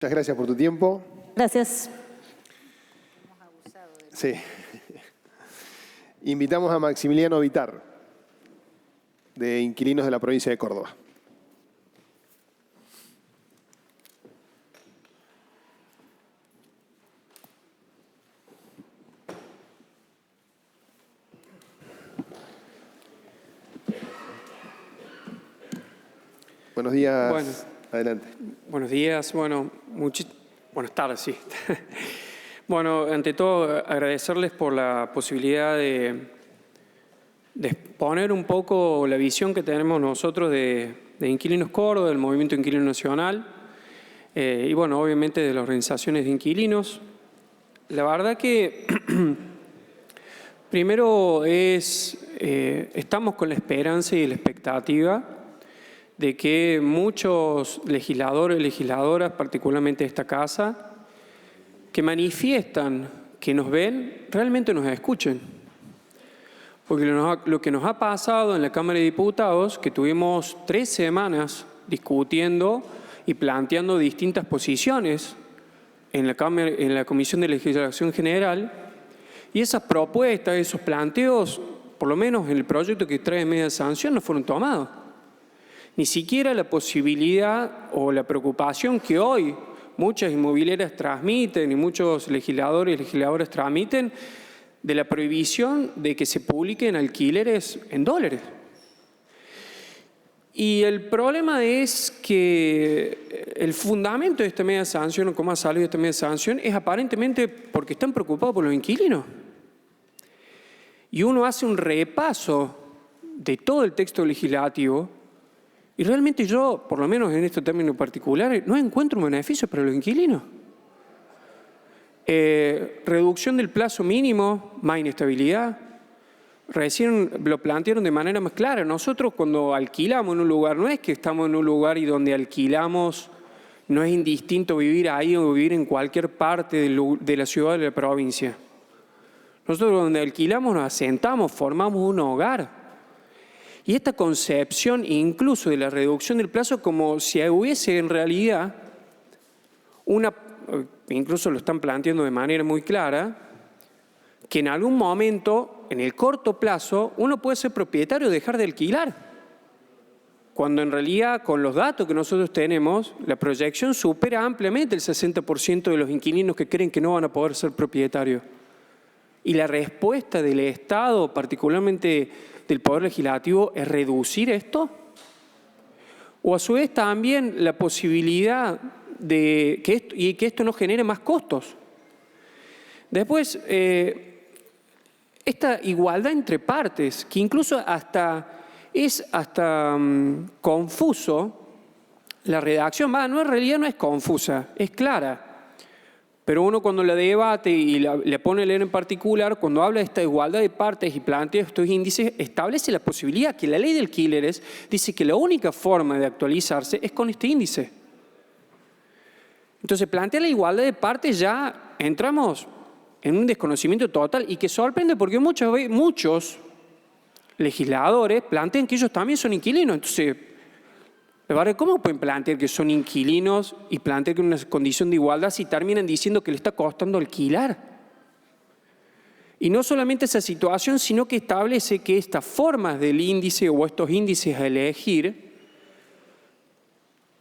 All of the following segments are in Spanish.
Muchas gracias por tu tiempo. Gracias. Sí. Invitamos a Maximiliano Vitar, de Inquilinos de la provincia de Córdoba. Buenos días. Bueno, adelante. Buenos días, buenas tardes, sí. Bueno, ante todo, agradecerles por la posibilidad de exponer un poco la visión que tenemos nosotros de Inquilinos Córdoba, del Movimiento Inquilino Nacional, y bueno, obviamente de las organizaciones de inquilinos. La verdad que primero estamos con la esperanza y la expectativa de que muchos legisladores y legisladoras, particularmente de esta casa, que manifiestan que nos ven, realmente nos escuchen. Porque lo que nos ha pasado en la Cámara de Diputados, que tuvimos 3 semanas discutiendo y planteando distintas posiciones en la Comisión de Legislación General, y esas propuestas, esos planteos, por lo menos en el proyecto que trae media de sanción, no fueron tomados. Ni siquiera la posibilidad o la preocupación que hoy muchas inmobiliarias transmiten y muchos legisladores y legisladoras transmiten de la prohibición de que se publiquen alquileres en dólares. Y el problema es que el fundamento de esta media de sanción, o cómo ha salido esta media de sanción, es aparentemente porque están preocupados por los inquilinos. Y uno hace un repaso de todo el texto legislativo y realmente yo, por lo menos en este término particular, no encuentro un beneficio para los inquilinos. Reducción del plazo mínimo, más inestabilidad. Recién lo plantearon de manera más clara. Nosotros cuando alquilamos en un lugar, no es que estamos en un lugar y donde alquilamos no es indistinto vivir ahí o vivir en cualquier parte de la ciudad o de la provincia. Nosotros donde alquilamos nos asentamos, formamos un hogar. Y esta concepción incluso de la reducción del plazo como si hubiese en realidad incluso lo están planteando de manera muy clara, que en algún momento, en el corto plazo, uno puede ser propietario y dejar de alquilar. Cuando en realidad, con los datos que nosotros tenemos, la proyección supera ampliamente el 60% de los inquilinos que creen que no van a poder ser propietarios. Y la respuesta del Estado, particularmente del Poder Legislativo, es reducir esto. O a su vez también la posibilidad de que esto no genere más costos. Después, esta igualdad entre partes, que incluso es confuso, la redacción, en realidad no es confusa, es clara. Pero uno cuando la debate y le pone a leer en particular, cuando habla de esta igualdad de partes y plantea estos índices, establece la posibilidad que la ley de alquileres dice que la única forma de actualizarse es con este índice. Entonces, plantea la igualdad de partes, ya entramos en un desconocimiento total y que sorprende porque muchos legisladores plantean que ellos también son inquilinos. Entonces, ¿cómo pueden plantear que son inquilinos y plantear que una condición de igualdad si terminan diciendo que le está costando alquilar? Y no solamente esa situación, sino que establece que estas formas del índice o estos índices a elegir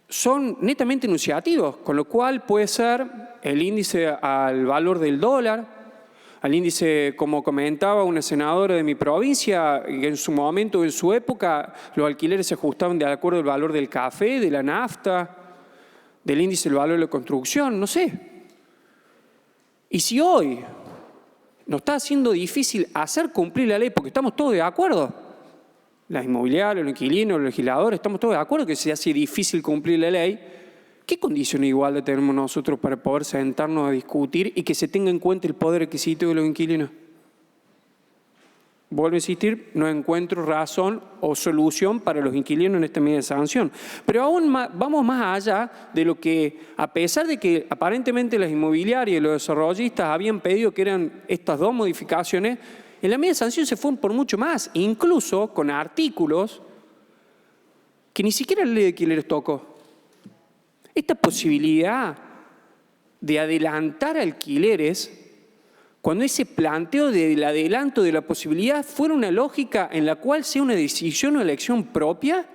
son netamente enunciativos, con lo cual puede ser el índice al valor del dólar, al índice, como comentaba una senadora de mi provincia, que en su momento, en su época, los alquileres se ajustaban de acuerdo al valor del café, de la nafta, del índice del valor de la construcción, no sé. Y si hoy nos está haciendo difícil hacer cumplir la ley, porque estamos todos de acuerdo, las inmobiliarias, los inquilinos, los legisladores, estamos todos de acuerdo que se hace difícil cumplir la ley, ¿qué condiciones de igualdad tenemos nosotros para poder sentarnos a discutir y que se tenga en cuenta el poder adquisitivo de los inquilinos? Vuelvo a insistir, no encuentro razón o solución para los inquilinos en esta medida de sanción. Pero aún vamos más allá de lo que, a pesar de que aparentemente las inmobiliarias y los desarrollistas habían pedido que eran estas 2 modificaciones, en la medida de sanción se fueron por mucho más, incluso con artículos que ni siquiera la ley de alquileres tocó. Esta posibilidad de adelantar alquileres, cuando ese planteo del adelanto de la posibilidad fuera una lógica en la cual sea una decisión o elección propia?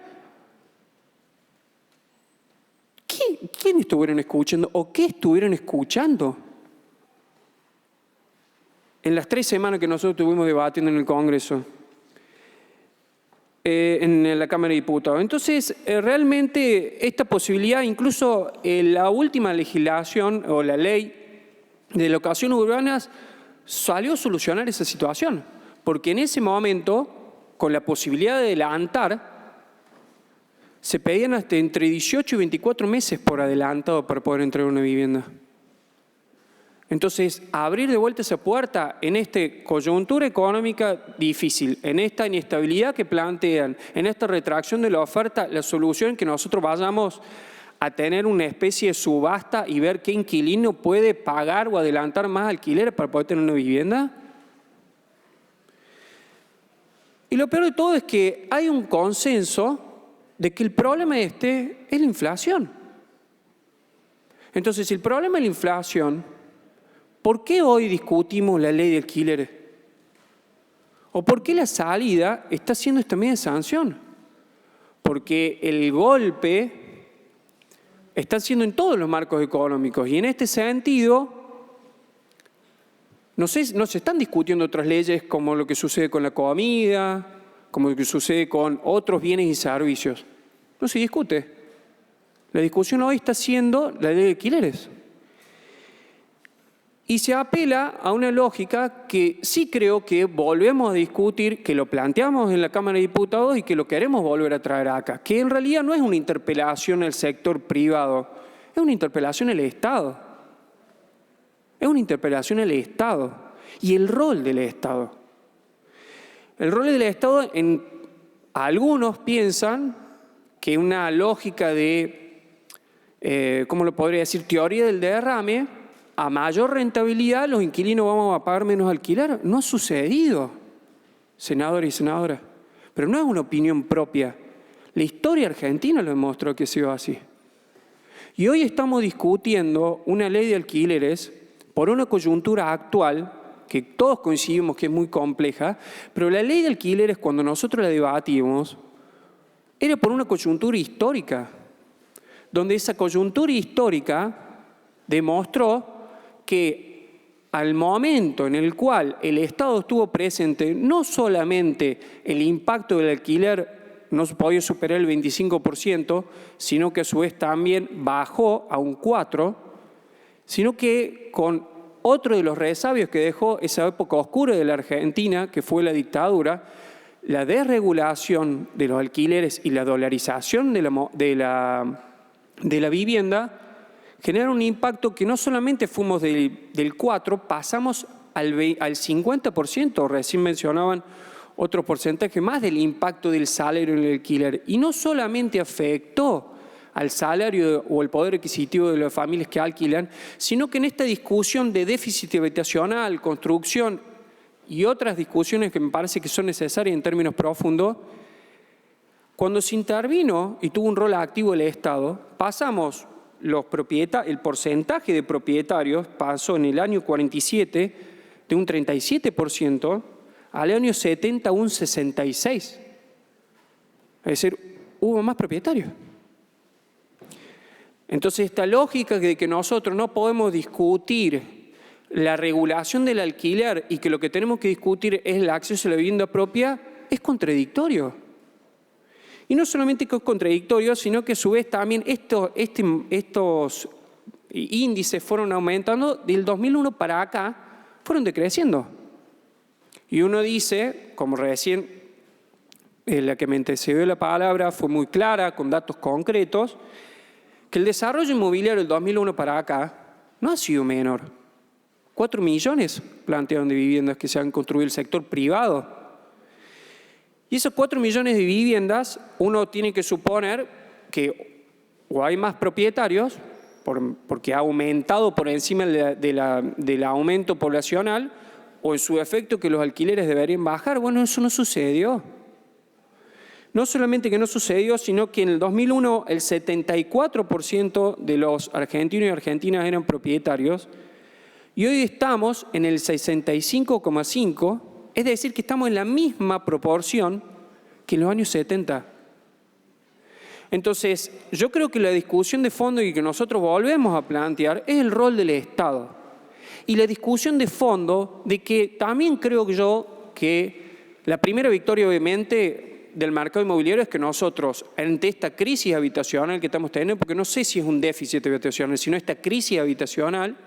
¿Quién estuvieron escuchando o qué estuvieron escuchando en las 3 semanas que nosotros estuvimos debatiendo en el Congreso, en la Cámara de Diputados? Entonces, realmente esta posibilidad, incluso la última legislación o la ley de locaciones urbanas salió a solucionar esa situación, porque en ese momento, con la posibilidad de adelantar, se pedían hasta entre 18 y 24 meses por adelantado para poder entrar a una vivienda. Entonces, abrir de vuelta esa puerta en esta coyuntura económica difícil, en esta inestabilidad que plantean, en esta retracción de la oferta, la solución es que nosotros vayamos a tener una especie de subasta y ver qué inquilino puede pagar o adelantar más alquileres para poder tener una vivienda. Y lo peor de todo es que hay un consenso de que el problema es la inflación. Entonces, si el problema es la inflación, ¿por qué hoy discutimos la ley de alquileres? ¿O por qué la salida está siendo esta medida de sanción? Porque el golpe está siendo en todos los marcos económicos y en este sentido no se están discutiendo otras leyes como lo que sucede con la comida, como lo que sucede con otros bienes y servicios. No se discute. La discusión hoy está siendo la ley de alquileres. Y se apela a una lógica que sí creo que volvemos a discutir, que lo planteamos en la Cámara de Diputados y que lo queremos volver a traer acá, que en realidad no es una interpelación al sector privado, es una interpelación al Estado. Es una interpelación al Estado y el rol del Estado. El rol del Estado, algunos piensan que una lógica de, ¿cómo lo podría decir?, teoría del derrame, a mayor rentabilidad los inquilinos vamos a pagar menos alquiler. No ha sucedido, senadores y senadoras, pero no es una opinión propia. La historia argentina lo demostró que ha sido así. Y hoy estamos discutiendo una ley de alquileres por una coyuntura actual que todos coincidimos que es muy compleja, pero la ley de alquileres, cuando nosotros la debatimos, era por una coyuntura histórica, donde esa coyuntura histórica demostró que al momento en el cual el Estado estuvo presente, no solamente el impacto del alquiler no podía superar el 25%, sino que a su vez también bajó a un 4%, sino que con otro de los resabios que dejó esa época oscura de la Argentina, que fue la dictadura, la desregulación de los alquileres y la dolarización de la vivienda, genera un impacto que no solamente fuimos del 4%, pasamos al 50%, recién mencionaban otro porcentaje más del impacto del salario en el alquiler. Y no solamente afectó al salario o el poder adquisitivo de las familias que alquilan, sino que en esta discusión de déficit habitacional, construcción y otras discusiones que me parece que son necesarias en términos profundos, cuando se intervino y tuvo un rol activo el Estado, pasamos el porcentaje de propietarios pasó en el año 47 de un 37% al año 70 un 66%. Es decir, hubo más propietarios. Entonces, esta lógica de que nosotros no podemos discutir la regulación del alquiler y que lo que tenemos que discutir es el acceso a la vivienda propia es contradictorio. Y no solamente que es contradictorio, sino que a su vez también estos índices fueron aumentando del 2001 para acá, fueron decreciendo. Y uno dice, como recién la que me antecedió la palabra fue muy clara, con datos concretos, que el desarrollo inmobiliario del 2001 para acá no ha sido menor. 4 millones plantearon de viviendas que se han construido el sector privado. Y esos 4 millones de viviendas, uno tiene que suponer que o hay más propietarios, porque ha aumentado por encima del aumento poblacional, o en su efecto que los alquileres deberían bajar. Bueno, eso no sucedió. No solamente que no sucedió, sino que en el 2001 el 74% de los argentinos y argentinas eran propietarios y hoy estamos en el 65,5%, es decir, que estamos en la misma proporción que en los años 70. Entonces, yo creo que la discusión de fondo y que nosotros volvemos a plantear es el rol del Estado. Y la discusión de fondo de que también creo yo que la primera victoria, obviamente, del mercado inmobiliario es que nosotros, ante esta crisis habitacional que estamos teniendo, porque no sé si es un déficit habitacional, sino esta crisis habitacional,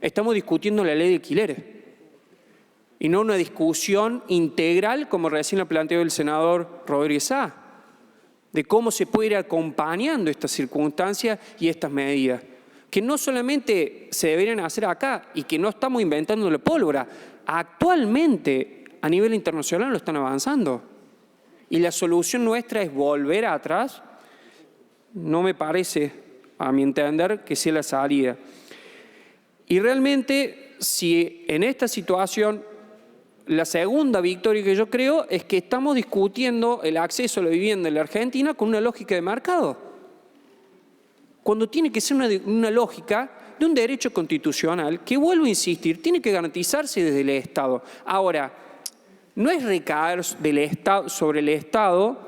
estamos discutiendo la ley de alquileres y no una discusión integral, como recién la planteó el senador Rodríguez Sá, de cómo se puede ir acompañando estas circunstancias y estas medidas, que no solamente se deberían hacer acá y que no estamos inventando la pólvora, actualmente a nivel internacional lo están avanzando. Y la solución nuestra es volver atrás. No me parece, a mi entender, que sea la salida. Y realmente, si en esta situación, la segunda victoria que yo creo es que estamos discutiendo el acceso a la vivienda en la Argentina con una lógica de mercado. Cuando tiene que ser una lógica de un derecho constitucional que, vuelvo a insistir, tiene que garantizarse desde el Estado. Ahora, no es recaer sobre el Estado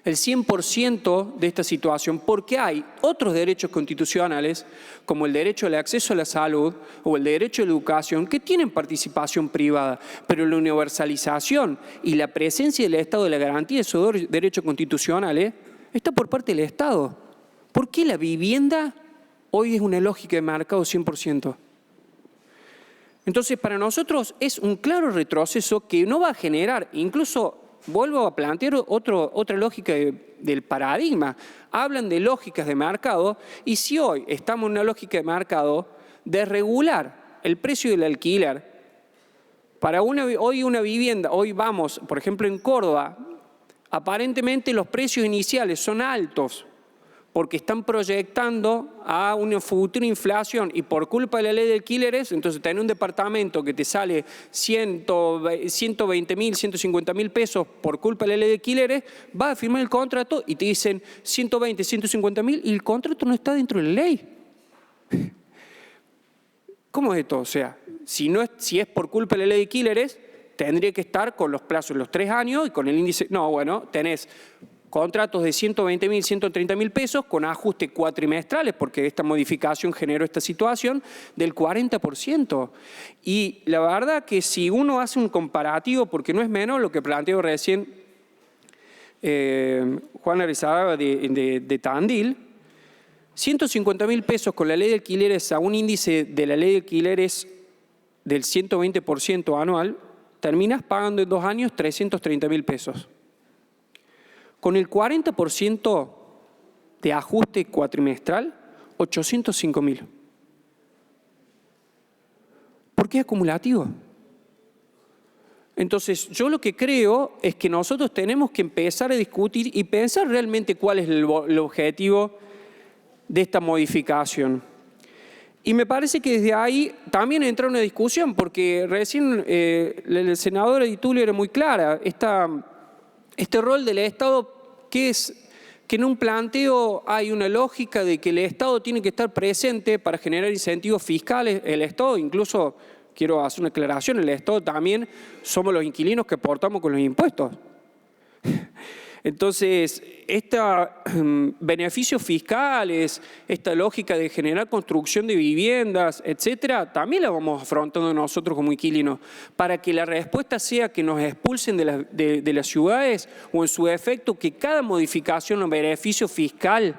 el 100% de esta situación, porque hay otros derechos constitucionales, como el derecho al acceso a la salud o el derecho a la educación, que tienen participación privada, pero la universalización y la presencia del Estado de la garantía de esos derechos constitucionales está por parte del Estado. ¿Por qué la vivienda hoy es una lógica de mercado 100%? Entonces, para nosotros es un claro retroceso que no va a generar, incluso vuelvo a plantear otra lógica del paradigma. Hablan de lógicas de mercado y si hoy estamos en una lógica de mercado de regular el precio del alquiler, para hoy una vivienda, hoy vamos, por ejemplo en Córdoba, aparentemente los precios iniciales son altos, porque están proyectando a una futura inflación y por culpa de la ley de alquileres, entonces tener un departamento que te sale 120.000, 150.000 pesos por culpa de la ley de alquileres, vas a firmar el contrato y te dicen 120, 150.000 y el contrato no está dentro de la ley. ¿Cómo es esto? O sea, si es por culpa de la ley de alquileres, tendría que estar con los plazos de los 3 años y con el índice. No, bueno, tenés contratos de 120.000, 130.000 pesos con ajustes cuatrimestrales, porque esta modificación generó esta situación, del 40%. Y la verdad que si uno hace un comparativo, porque no es menos lo que planteó recién Juan Arizaga de Tandil, 150.000 pesos con la ley de alquileres a un índice de la ley de alquileres del 120% anual, terminas pagando en 2 años 330.000 pesos. Con el 40% de ajuste cuatrimestral, 805.000. ¿Por qué es acumulativo? Entonces, yo lo que creo es que nosotros tenemos que empezar a discutir y pensar realmente cuál es el objetivo de esta modificación. Y me parece que desde ahí también entra una discusión, porque recién el senador Editulio era muy clara. Este rol del Estado, que es que en un planteo hay una lógica de que el Estado tiene que estar presente para generar incentivos fiscales. El Estado, incluso, quiero hacer una aclaración, el Estado también somos los inquilinos que aportamos con los impuestos. Entonces, estos beneficios fiscales, esta lógica de generar construcción de viviendas, etcétera, también la vamos afrontando nosotros como inquilinos, para que la respuesta sea que nos expulsen de las ciudades o en su efecto que cada modificación o beneficio fiscal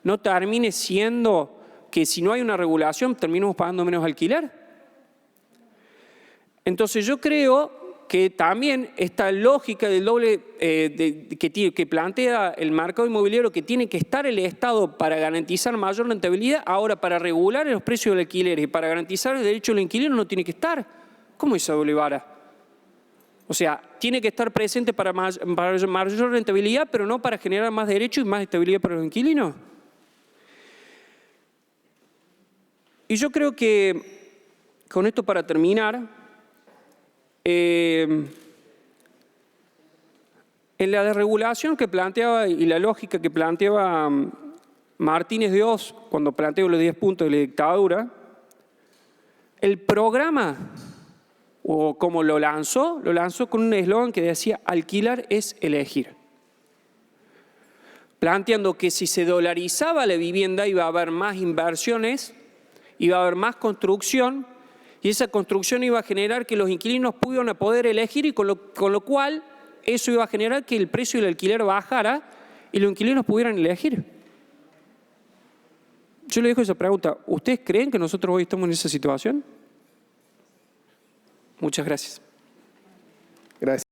no termine siendo que si no hay una regulación terminamos pagando menos alquiler. Entonces yo creo que también esta lógica del doble que plantea el mercado inmobiliario, que tiene que estar el Estado para garantizar mayor rentabilidad, ahora para regular los precios del alquiler y para garantizar el derecho del inquilino no tiene que estar. ¿Cómo es esa doble vara? O sea, tiene que estar presente para mayor rentabilidad, pero no para generar más derechos y más estabilidad para los inquilinos. Y yo creo que, con esto para terminar, En la desregulación que planteaba y la lógica que planteaba Martínez de Oz cuando planteó los 10 puntos de la dictadura, el programa, o como lo lanzó con un eslogan que decía: alquilar es elegir. Planteando que si se dolarizaba la vivienda iba a haber más inversiones, iba a haber más construcción, y esa construcción iba a generar que los inquilinos pudieran poder elegir, y con lo cual eso iba a generar que el precio del alquiler bajara y los inquilinos pudieran elegir. Yo le dejo esa pregunta: ¿ustedes creen que nosotros hoy estamos en esa situación? Muchas gracias. Gracias.